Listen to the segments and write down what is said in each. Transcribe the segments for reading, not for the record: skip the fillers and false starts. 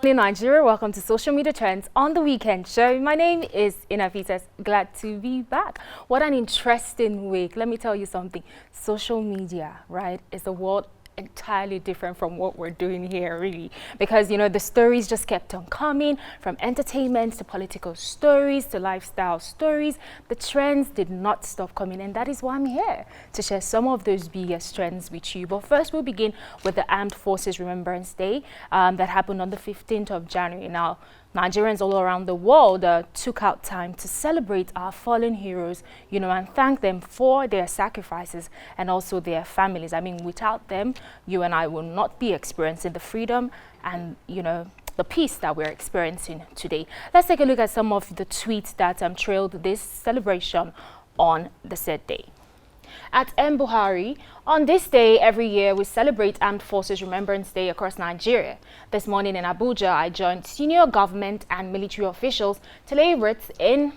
In Nigeria, welcome to Social Media Trends on the Weekend Show. My name is Inafitas. Glad to be back. What an interesting week. Let me tell you something. Social media, right, is a world entirely different from what we're doing here, really, because the stories just kept on coming, from entertainment to political stories to lifestyle stories. The trends did not stop coming, and that is why I'm here to share some of those biggest trends with you. But first, we'll begin with the Armed Forces Remembrance Day that happened on the 15th of January. Now, Nigerians all around the world took out time to celebrate our fallen heroes, and thank them for their sacrifices and also their families. I mean, without them, you and I will not be experiencing the freedom and, the peace that we're experiencing today. Let's take a look at some of the tweets that trailed this celebration on the said day. At M. Buhari, on this day every year we celebrate Armed Forces Remembrance Day across Nigeria. This morning in Abuja, I joined senior government and military officials to lay wreaths in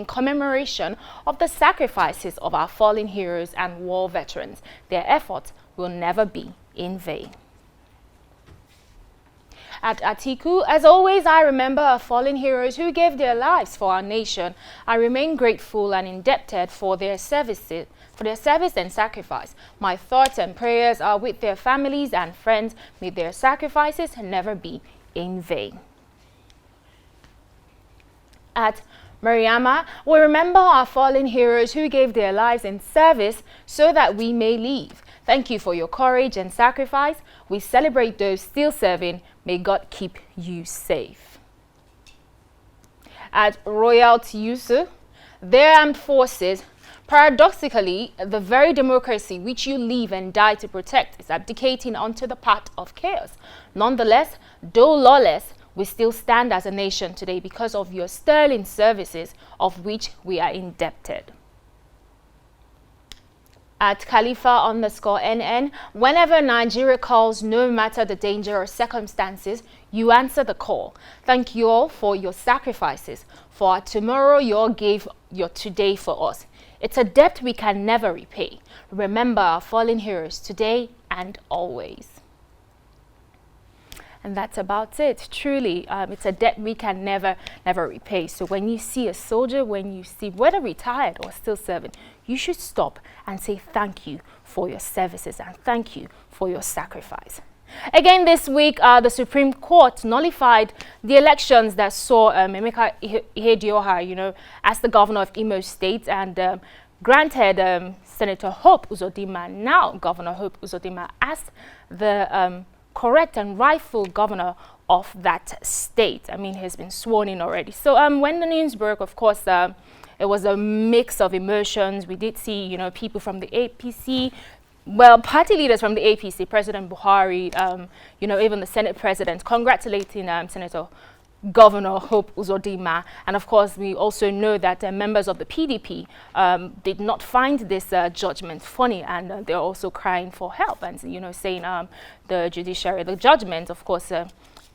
commemoration of the sacrifices of our fallen heroes and war veterans. Their efforts will never be in vain. At Atiku, as always, I remember our fallen heroes who gave their lives for our nation. I remain grateful and indebted for their service and sacrifice. My thoughts and prayers are with their families and friends. May their sacrifices never be in vain. At Mariama, we remember our fallen heroes who gave their lives in service so that we may live. Thank you for your courage and sacrifice. We celebrate those still serving. May God keep you safe. At Royal Tiusu, their armed forces, paradoxically, the very democracy which you live and die to protect is abdicating onto the path of chaos. Nonetheless, though lawless, we still stand as a nation today because of your sterling services, of which we are indebted. At Khalifa_NN, whenever Nigeria calls, no matter the danger or circumstances, you answer the call. Thank you all for your sacrifices. For our tomorrow, you all gave your today for us. It's a debt we can never repay. Remember our fallen heroes today and always. And that's about it. Truly, it's a debt we can never repay. So when you see a soldier, when you see whether retired or still serving, you should stop and say thank you for your services and thank you for your sacrifice. Again, this week, the Supreme Court nullified the elections that saw Emeka Idedioha, as the governor of Imo State, and granted Senator Hope Uzodinma, now Governor Hope Uzodinma, as the correct and rightful governor of that state. I mean, he's been sworn in already. So when the news broke, of course, it was a mix of emotions. We did see, people from the APC, well, party leaders from the APC, President Buhari, even the Senate president, congratulating Senator Governor Hope Uzodinma. And of course, we also know that members of the PDP did not find this judgment funny, and they're also crying for help and, saying the judiciary, the judgment, of course,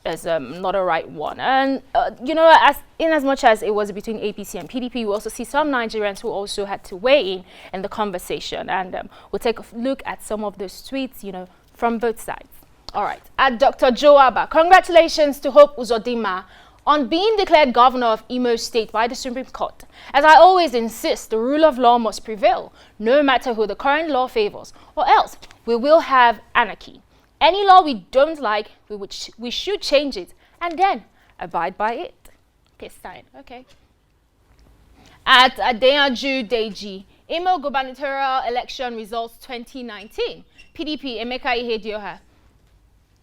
is not a right one. And, as much as it was between APC and PDP, we also see some Nigerians who also had to weigh in the conversation. And we'll take a look at some of those tweets, from both sides. All right. At Dr. Joaba, congratulations to Hope Uzodinma on being declared governor of Imo State by the Supreme Court. As I always insist, the rule of law must prevail, no matter who the current law favors, or else we will have anarchy. Any law we don't like, we should change it and then abide by it. Okay, sign. Okay. At Idedioha Deji, Imo gubernatorial election results 2019. PDP Emeka Idedioha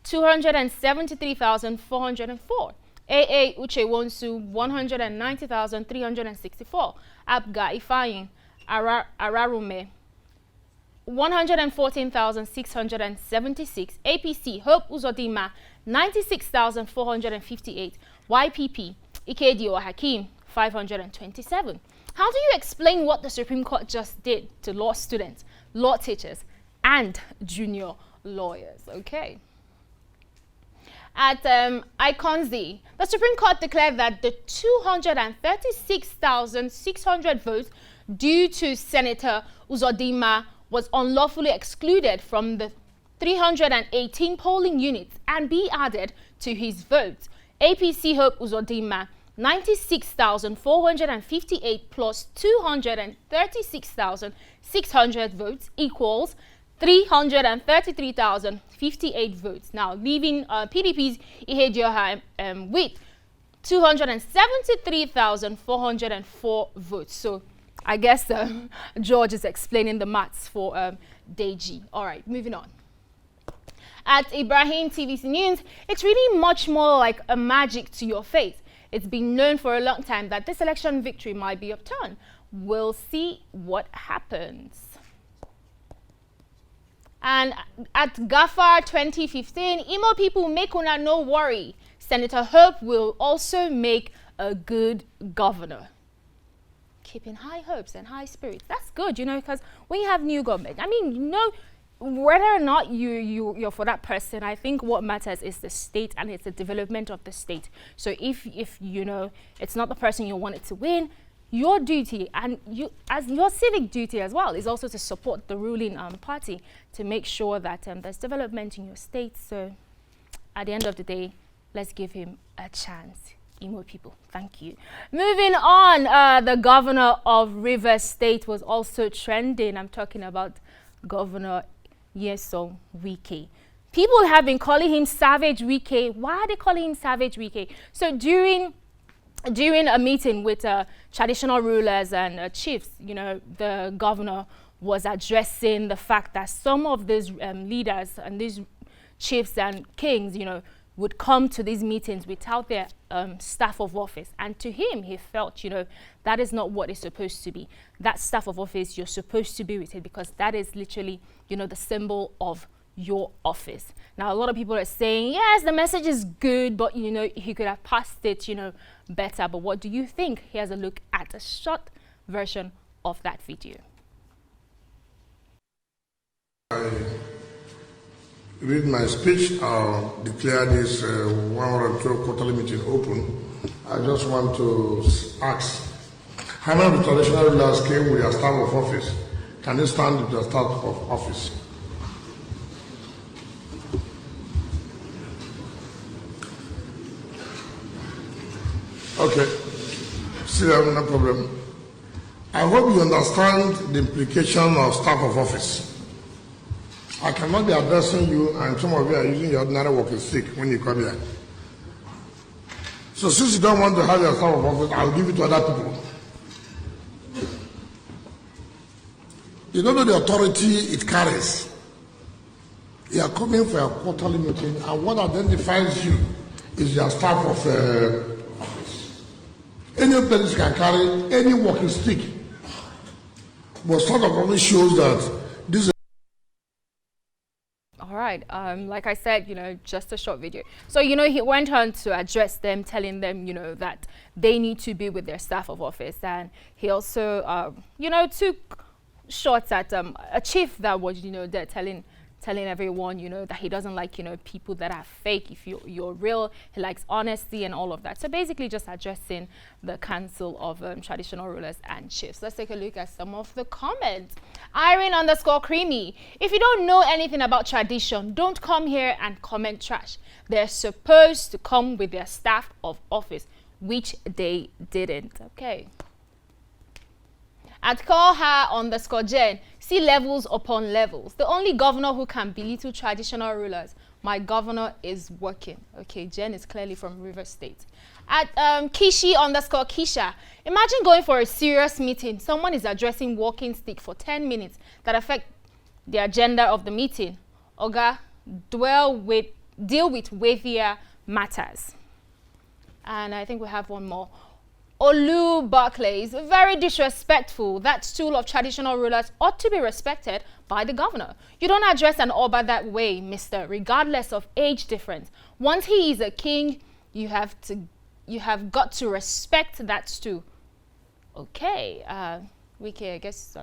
273,404. AA Uche Wonsu 190,364. Abga Ifeanyi Ararume 114,676. APC Hope Uzodinma 96,458. YPP Idedioha Hakim 527. How do you explain what the Supreme Court just did to law students, law teachers, and junior lawyers? Okay. At Iconzi, the Supreme Court declared that the 236,600 votes due to Senator Uzodinma was unlawfully excluded from the 318 polling units and be added to his vote. APC Hope Uzodinma 96,458 plus 236,600 votes equals 333,058 votes. Now, leaving PDP's Idedioha with 273,404 votes. So, I guess George is explaining the maths for Deji. All right, moving on. At Ibrahim TVC News, it's really much more like a magic to your faith. It's been known for a long time that this election victory might be upturned. We'll see what happens. And at Gafar 2015, Imo people make una no worry. Senator Hope will also make a good governor. Keeping high hopes and high spirits. That's good, you know, because when you have new government, I mean, you know, whether or not you're for that person, I think what matters is the state and it's the development of the state. So if you know it's not the person you wanted to win, your duty and you as your civic duty as well is also to support the ruling party to make sure that there's development in your state. So at the end of the day, let's give him a chance. Imo people, thank you. Moving on, the governor of Rivers State was also trending. I'm talking about Governor Nyesom Wike. People have been calling him Savage Wike. Why are they calling him Savage Wike? So during a meeting with traditional rulers and chiefs, you know, the governor was addressing the fact that some of these leaders and these chiefs and kings, you know, would come to these meetings without their staff of office. And to him, he felt, you know, that is not what it's supposed to be. That staff of office, you're supposed to be with it because that is literally, you know, the symbol of your office. Now, a lot of people are saying, yes, the message is good, but, you know, he could have passed it, you know, better. But what do you think? Here's a look at a short version of that video. Read my speech. I'll declare this 112 quarterly meeting open. I just want to ask, how many of the traditional rulers came with their staff of office? Can they stand with their staff of office? Okay, see, no problem. I hope you understand the implication of staff of office. I cannot be addressing you and some of you are using your ordinary walking stick when you come here. So since you don't want to have your staff of office, I'll give it to other people. You don't know the authority it carries. You are coming for a quarterly meeting and what identifies you is your staff of office. Any place can carry any walking stick. But staff of office shows that this. All right, like I said, you know, just a short video. So, you know, he went on to address them, telling them, you know, that they need to be with their staff of office. And he also, you know, took shots at a chief that was, you know, there telling everyone, you know, that he doesn't like, you know, people that are fake. If you're real, he likes honesty and all of that. So basically just addressing the council of traditional rulers and chiefs. Let's take a look at some of the comments. Irene_creamy. If you don't know anything about tradition, don't come here and comment trash. They're supposed to come with their staff of office, which they didn't. Okay. At callher_Jen, see levels upon levels. The only governor who can belittle traditional rulers. My governor is working. Okay, Jen is clearly from Rivers State. At Kishi_Kisha, imagine going for a serious meeting. Someone is addressing walking stick for 10 minutes that affect the agenda of the meeting. Oga, deal with weightier matters. And I think we have one more. Olu Barclays, very disrespectful. That stool of traditional rulers ought to be respected by the governor. You don't address an Oba that way, mister, regardless of age difference. Once he is a king, you have got to respect that stool. Okay, Wiki, I guess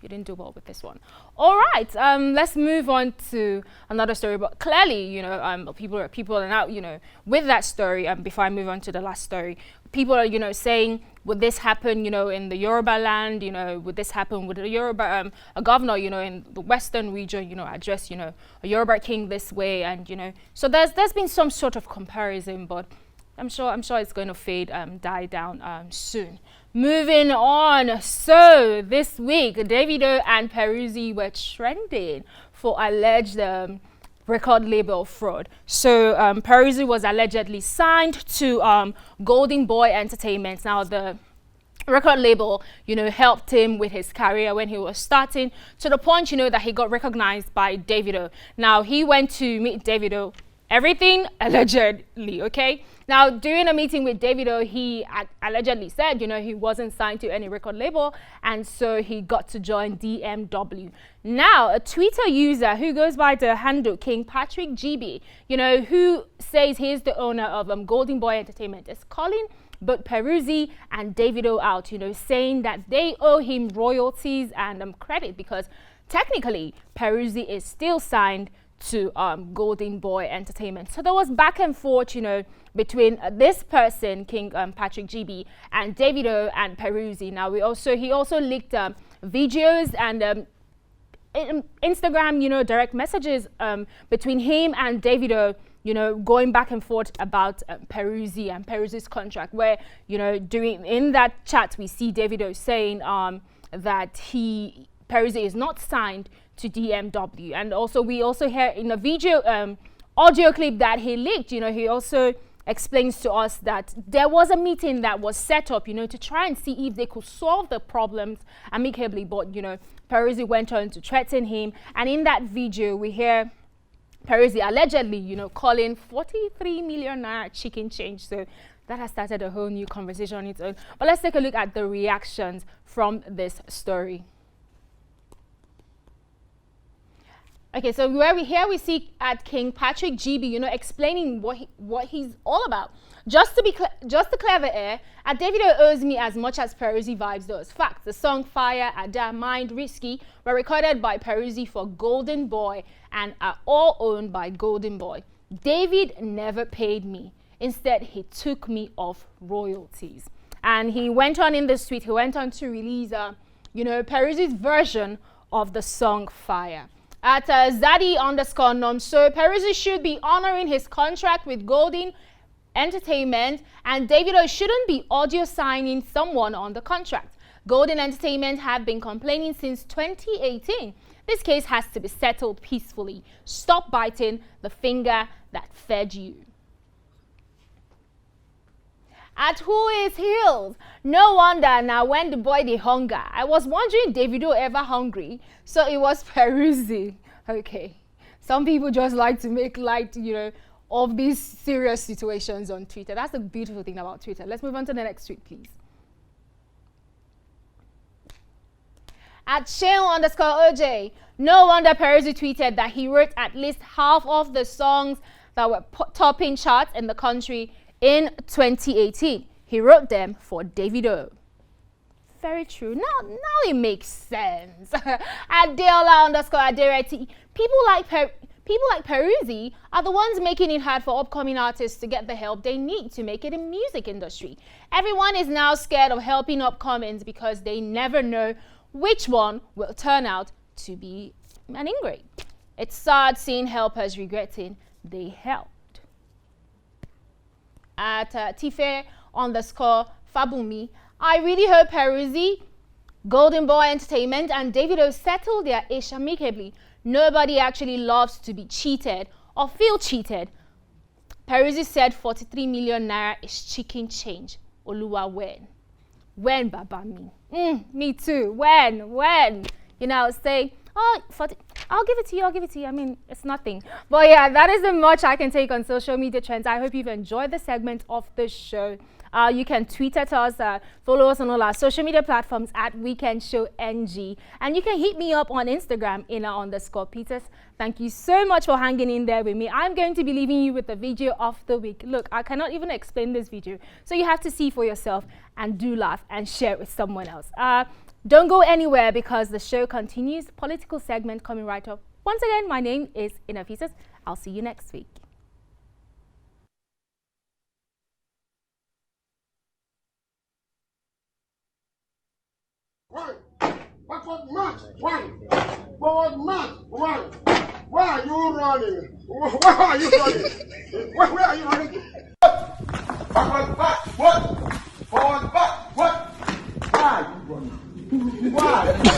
You didn't do well with this one. All right, let's move on to another story. But clearly, you know, people are now, you know, with that story. Before I move on to the last story, people are, you know, saying, would this happen, you know, in the Yoruba land? You know, would this happen with the Yoruba, a governor, you know, in the Western region, you know, address, you know, a Yoruba king this way, and you know, so there's been some sort of comparison, but I'm sure it's going to fade, die down soon. Moving on, so this week, Davido and Peruzzi were trending for alleged record label fraud. So Peruzzi was allegedly signed to Golden Boy Entertainment. Now the record label, you know, helped him with his career when he was starting, to the point, you know, that he got recognized by Davido. Now he went to meet Davido. Everything allegedly, okay? Now, during a meeting with Davido, he allegedly said, you know, he wasn't signed to any record label, and so he got to join DMW. Now, a Twitter user who goes by the handle King Patrick GB, you know, who says he's the owner of Golden Boy Entertainment, is calling both Peruzzi and Davido out, you know, saying that they owe him royalties and credit, because technically Peruzzi is still signed to Golden Boy Entertainment. So there was back and forth, you know, between this person, King Patrick GB, and Davido and Peruzzi. Now he also leaked videos and Instagram, you know, direct messages between him and Davido, you know, going back and forth about Peruzzi and Peruzzi's contract, where, you know, in that chat we see Davido saying that Peruzzi is not signed to DMW. And also we also hear in a video audio clip that he leaked, you know, he also explains to us that there was a meeting that was set up, you know, to try and see if they could solve the problems amicably, but you know, Peruzzi went on to threaten him. And in that video we hear Peruzzi allegedly, you know, calling 43 million naira chicken change. So that has started a whole new conversation on its own. But let's take a look at the reactions from this story. Okay, so we see at King Patrick GB, you know, explaining what he's all about. Just to clear the air, Davido owes me as much as Peruzzi Vibes does. Fact, the song Fire, Ada, Mind, Risky were recorded by Peruzzi for Golden Boy and are all owned by Golden Boy. David never paid me. Instead, he took me off royalties. And he went on in this tweet, he went on to release, you know, Peruzzi's version of the song Fire. At Zaddy_nom, so Peruzzi should be honoring his contract with Golden Entertainment, and Davido shouldn't be audio signing someone on the contract. Golden Entertainment have been complaining since 2018. This case has to be settled peacefully. Stop biting the finger that fed you. At Who Is Healed? No wonder now when the boy the hunger. I was wondering Davido ever hungry, so it was Peruzzi. Okay, some people just like to make light, you know, of these serious situations on Twitter. That's the beautiful thing about Twitter. Let's move on to the next tweet, please. At Shale_OJ, no wonder Peruzzi tweeted that he wrote at least half of the songs that were topping charts in the country in 2018. He wrote them for Davido. Very true. Now it makes sense. Idedioha_Adereti. People like Peruzzi are the ones making it hard for upcoming artists to get the help they need to make it in music industry. Everyone is now scared of helping upcomings because they never know which one will turn out to be an ingrate. It's sad seeing helpers regretting they helped. At Tife_Fabumi, I really hope Peruzzi, Golden Boy Entertainment and Davido settle their ish amicably. Nobody actually loves to be cheated or feel cheated. Peruzzi said 43 million naira is chicken change. Oluwa when? When, Baba me? Me too. When? You know, say, oh, I'll give it to you. I mean, it's nothing. But yeah, that isn't much I can take on social media trends. I hope you've enjoyed the segment of the show. You can tweet at us, follow us on all our social media platforms at WeekendShowNG. And you can hit me up on Instagram, @Inna_Peters. Thank you so much for hanging in there with me. I'm going to be leaving you with the video of the week. Look, I cannot even explain this video, so you have to see for yourself and do laugh and share it with someone else. Don't go anywhere because the show continues. Political segment coming right up. Once again, my name is Inafises. I'll see you next week. Backward march, one. Forward march, one. Where are you running? Where are you running? Where are you running? Backward march, one. Forward march, one. Why are you running? Why?